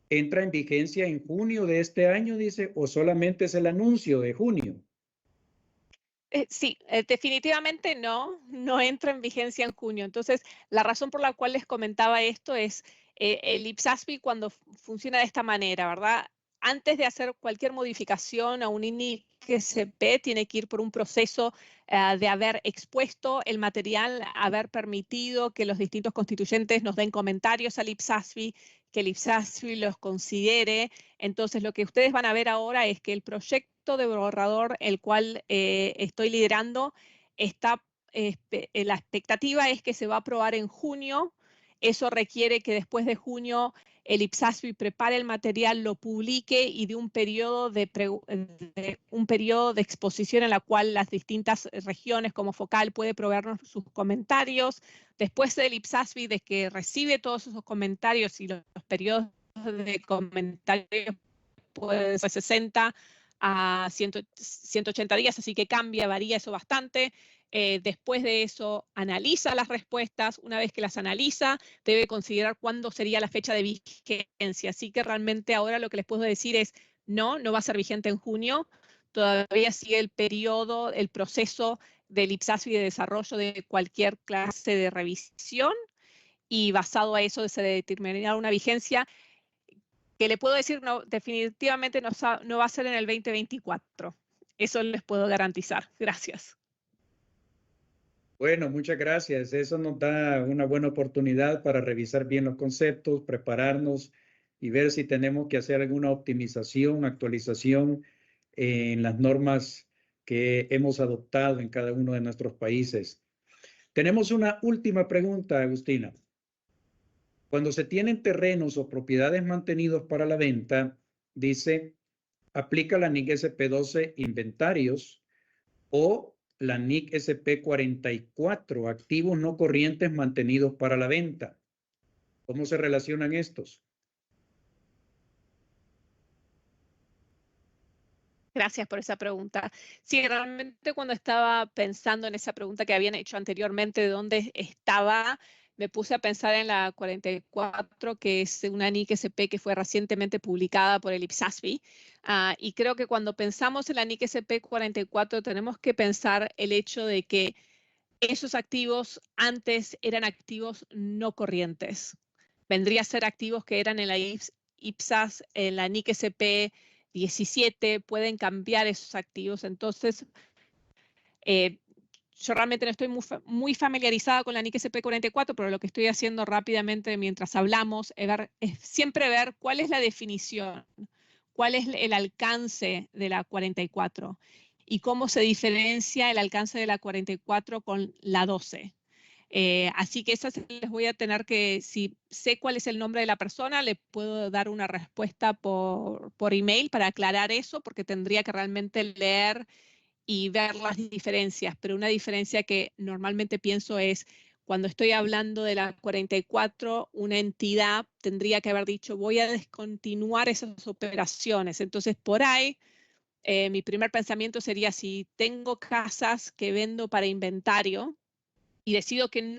entra en vigencia en junio de este año, dice, o solamente es el anuncio de junio? Sí, definitivamente no entra en vigencia en junio. Entonces, la razón por la cual les comentaba esto es el IPSASB cuando funciona de esta manera, ¿verdad? Antes de hacer cualquier modificación a un NIC SP, tiene que ir por un proceso de haber expuesto el material, haber permitido que los distintos constituyentes nos den comentarios al IPSASB, que el IPSASB los considere. Entonces, lo que ustedes van a ver ahora es que el proyecto de borrador, el cual estoy liderando, la expectativa es que se va a aprobar en junio. Eso requiere que después de junio el IPSASB prepare el material, lo publique y de un periodo de exposición en la cual las distintas regiones como focal puede proveernos sus comentarios. Después del IPSASB, de que recibe todos esos comentarios y los periodos de comentarios pueden ser 60 a 180 días, así que varía eso bastante. Después de eso, analiza las respuestas. Una vez que las analiza, debe considerar cuándo sería la fecha de vigencia. Así que realmente ahora lo que les puedo decir es, no va a ser vigente en junio. Todavía sigue el periodo, el proceso del IPSASI de desarrollo de cualquier clase de revisión, y basado a eso se determinará una vigencia que le puedo decir, no, definitivamente no va a ser en el 2024. Eso les puedo garantizar. Gracias. Bueno, muchas gracias. Eso nos da una buena oportunidad para revisar bien los conceptos, prepararnos y ver si tenemos que hacer alguna optimización, actualización en las normas que hemos adoptado en cada uno de nuestros países. Tenemos una última pregunta, Agustina. Cuando se tienen terrenos o propiedades mantenidos para la venta, dice, aplica la NIC SP12 inventarios o la NIC SP44, activos no corrientes mantenidos para la venta. ¿Cómo se relacionan estos? Gracias por esa pregunta. Sí, realmente cuando estaba pensando en esa pregunta que habían hecho anteriormente, de dónde estaba, me puse a pensar en la 44, que es una NIC SP que fue recientemente publicada por el IPSASB. Y creo que cuando pensamos en la NIC SP 44, tenemos que pensar el hecho de que esos activos antes eran activos no corrientes. Vendría a ser activos que eran en la IPSAS, en la NIC SP 17, pueden cambiar esos activos. Entonces, yo realmente no estoy muy familiarizada con la NIC SP 44, pero lo que estoy haciendo rápidamente mientras hablamos es siempre ver cuál es la definición, cuál es el alcance de la 44 y cómo se diferencia el alcance de la 44 con la 12. Así que esas les voy a tener que, si sé cuál es el nombre de la persona, le puedo dar una respuesta por email para aclarar eso, porque tendría que realmente leer y ver las diferencias. Pero una diferencia que normalmente pienso es, cuando estoy hablando de la 44, una entidad tendría que haber dicho, voy a descontinuar esas operaciones. Entonces, por ahí, mi primer pensamiento sería, si tengo casas que vendo para inventario, y decido que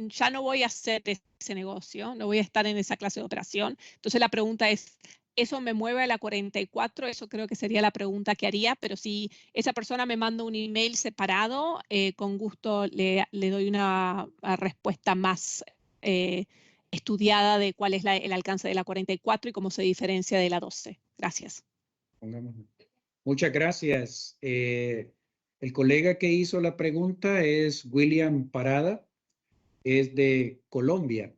ya no voy a hacer ese negocio, no voy a estar en esa clase de operación. Entonces la pregunta es, ¿eso me mueve a la 44? Eso creo que sería la pregunta que haría, pero si esa persona me manda un email separado, con gusto le doy una respuesta más estudiada de cuál es el alcance de la 44 y cómo se diferencia de la 12. Gracias. Muchas gracias. El colega que hizo la pregunta es William Parada, es de Colombia.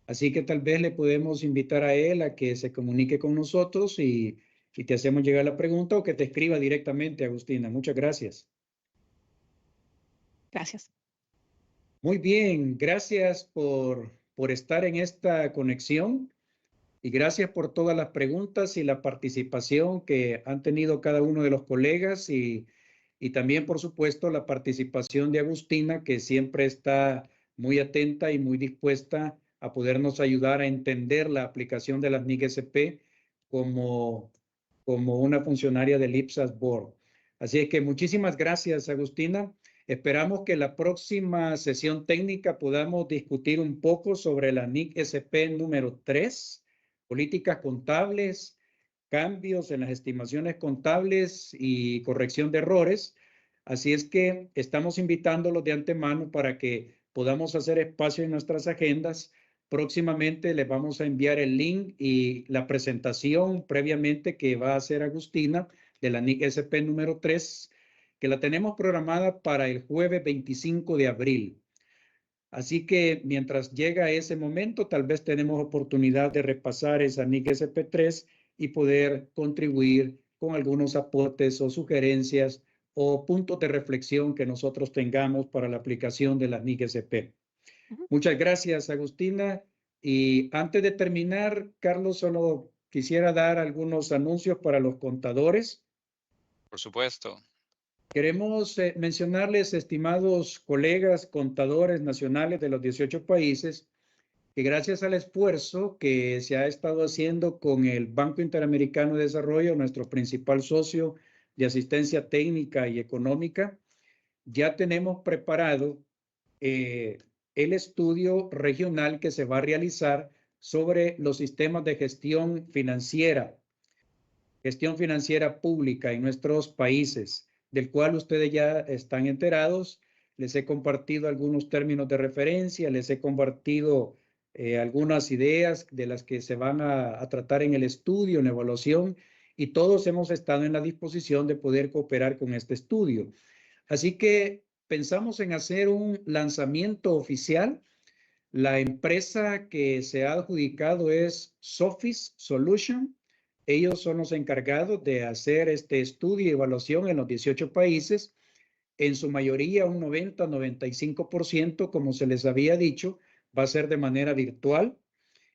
Así que tal vez le podemos invitar a él a que se comunique con nosotros y te hacemos llegar la pregunta, o que te escriba directamente, Agustina. Muchas gracias. Gracias. Muy bien, gracias por estar en esta conexión y gracias por todas las preguntas y la participación que han tenido cada uno de los colegas y también, por supuesto, la participación de Agustina, que siempre está muy atenta y muy dispuesta a podernos ayudar a entender la aplicación de las NIC SP como una funcionaria del IPSAS Board. Así es que muchísimas gracias, Agustina. Esperamos que la próxima sesión técnica podamos discutir un poco sobre la NIC SP número 3, políticas contables, cambios en las estimaciones contables y corrección de errores. Así es que estamos invitándolos de antemano para que podamos hacer espacio en nuestras agendas. Próximamente les vamos a enviar el link y la presentación previamente que va a hacer Agustina de la NIC SP número 3, que la tenemos programada para el jueves 25 de abril. Así que mientras llega ese momento, tal vez tenemos oportunidad de repasar esa NIC SP3 y poder contribuir con algunos aportes o sugerencias o puntos de reflexión que nosotros tengamos para la aplicación de las NIC SP. Muchas gracias, Agustina. Y antes de terminar, Carlos, solo quisiera dar algunos anuncios para los contadores. Por supuesto. Queremos mencionarles, estimados colegas contadores nacionales de los 18 países, que gracias al esfuerzo que se ha estado haciendo con el Banco Interamericano de Desarrollo, nuestro principal socio de asistencia técnica y económica, ya tenemos preparado el estudio regional que se va a realizar sobre los sistemas de gestión financiera pública en nuestros países, del cual ustedes ya están enterados. Les he compartido algunos términos de referencia, les he compartido algunas ideas de las que se van a tratar en el estudio, en la evaluación, y todos hemos estado en la disposición de poder cooperar con este estudio. Así que pensamos en hacer un lanzamiento oficial. La empresa que se ha adjudicado es Sophis Solution. Ellos son los encargados de hacer este estudio y evaluación en los 18 países. En su mayoría, un 90-95%, como se les había dicho, va a ser de manera virtual.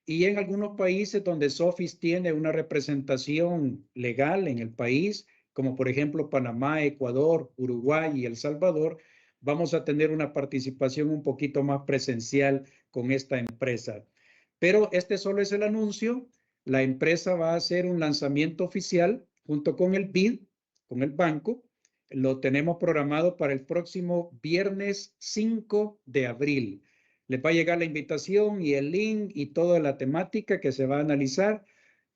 Y en algunos países donde Sophis tiene una representación legal en el país, como por ejemplo Panamá, Ecuador, Uruguay y El Salvador, vamos a tener una participación un poquito más presencial con esta empresa. Pero este solo es el anuncio. La empresa va a hacer un lanzamiento oficial junto con el BID, con el banco. Lo tenemos programado para el próximo viernes 5 de abril. Les va a llegar la invitación y el link y toda la temática que se va a analizar.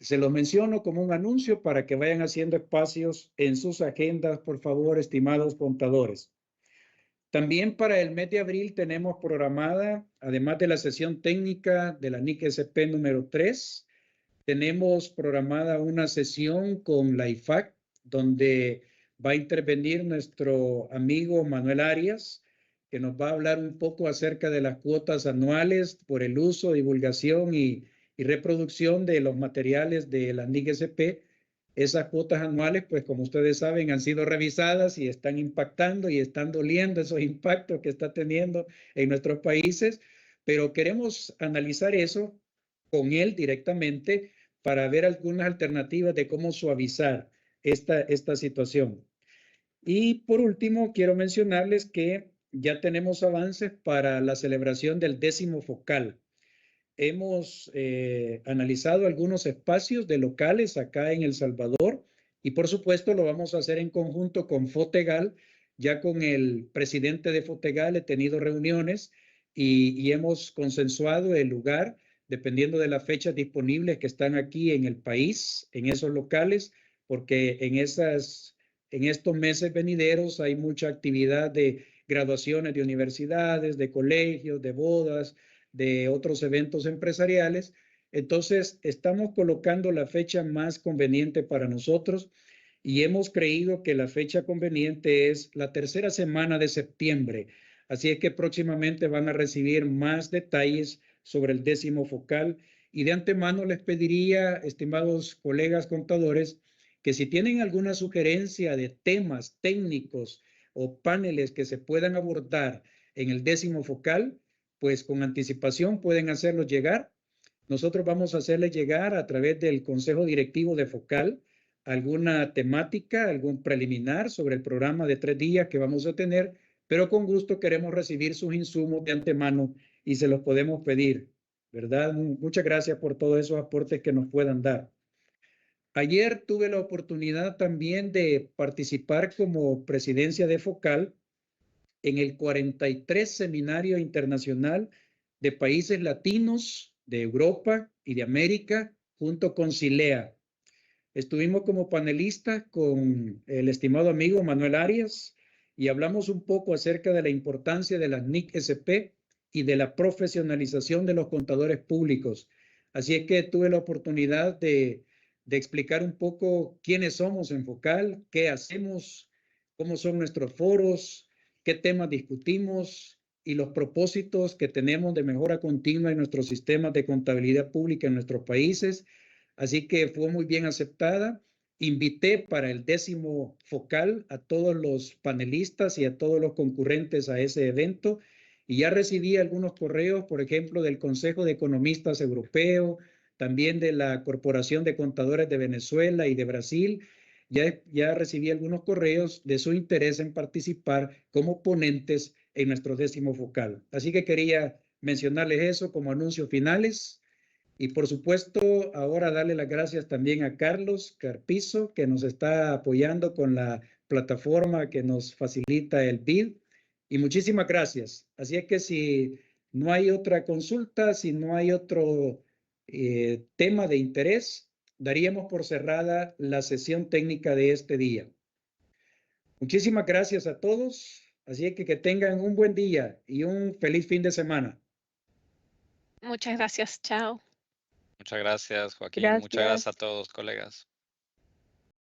Se lo menciono como un anuncio para que vayan haciendo espacios en sus agendas, por favor, estimados contadores. También para el mes de abril tenemos programada, además de la sesión técnica de la NIC-SP número 3, tenemos programada una sesión con la IFAC, donde va a intervenir nuestro amigo Manuel Arias, que nos va a hablar un poco acerca de las cuotas anuales por el uso, divulgación y reproducción de los materiales de la NIC-SP. Esas cuotas anuales, pues como ustedes saben, han sido revisadas y están impactando y están doliendo esos impactos que está teniendo en nuestros países, pero queremos analizar eso con él directamente para ver algunas alternativas de cómo suavizar esta situación. Y por último, quiero mencionarles que ya tenemos avances para la celebración del 10º Focal. Hemos analizado algunos espacios de locales acá en El Salvador y por supuesto lo vamos a hacer en conjunto con Fotegal. Ya con el presidente de Fotegal he tenido reuniones y hemos consensuado el lugar dependiendo de las fechas disponibles que están aquí en el país, en esos locales, porque en estos meses venideros hay mucha actividad de graduaciones de universidades, de colegios, de bodas, de otros eventos empresariales. Entonces, estamos colocando la fecha más conveniente para nosotros y hemos creído que la fecha conveniente es la tercera semana de septiembre. Así es que próximamente van a recibir más detalles sobre el 10º Focal. Y de antemano les pediría, estimados colegas contadores, que si tienen alguna sugerencia de temas técnicos o paneles que se puedan abordar en el 10º Focal, pues con anticipación pueden hacerlos llegar. Nosotros vamos a hacerles llegar a través del Consejo Directivo de Focal alguna temática, algún preliminar sobre el programa de 3 días que vamos a tener, pero con gusto queremos recibir sus insumos de antemano y se los podemos pedir, ¿verdad? Muchas gracias por todos esos aportes que nos puedan dar. Ayer tuve la oportunidad también de participar como presidencia de Focal en el 43 Seminario Internacional de Países Latinos de Europa y de América, junto con CILEA. Estuvimos como panelistas con el estimado amigo Manuel Arias y hablamos un poco acerca de la importancia de las NIC-SP y de la profesionalización de los contadores públicos. Así es que tuve la oportunidad de explicar un poco quiénes somos en Focal, qué hacemos, cómo son nuestros foros, qué temas discutimos y los propósitos que tenemos de mejora continua en nuestros sistemas de contabilidad pública en nuestros países. Así que fue muy bien aceptada. Invité para el 10º Focal a todos los panelistas y a todos los concurrentes a ese evento y ya recibí algunos correos, por ejemplo, del Consejo de Economistas Europeo, también de la Corporación de Contadores de Venezuela y de Brasil. Ya recibí algunos correos de su interés en participar como ponentes en nuestro 10º Focal. Así que quería mencionarles eso como anuncios finales. Y por supuesto, ahora darle las gracias también a Carlos Carpizo, que nos está apoyando con la plataforma que nos facilita el BID. Y muchísimas gracias. Así es que si no hay otra consulta, si no hay otro tema de interés, daríamos por cerrada la sesión técnica de este día. Muchísimas gracias a todos. Así es que tengan un buen día y un feliz fin de semana. Muchas gracias. Chao. Muchas gracias, Joaquín. Gracias. Muchas gracias a todos, colegas.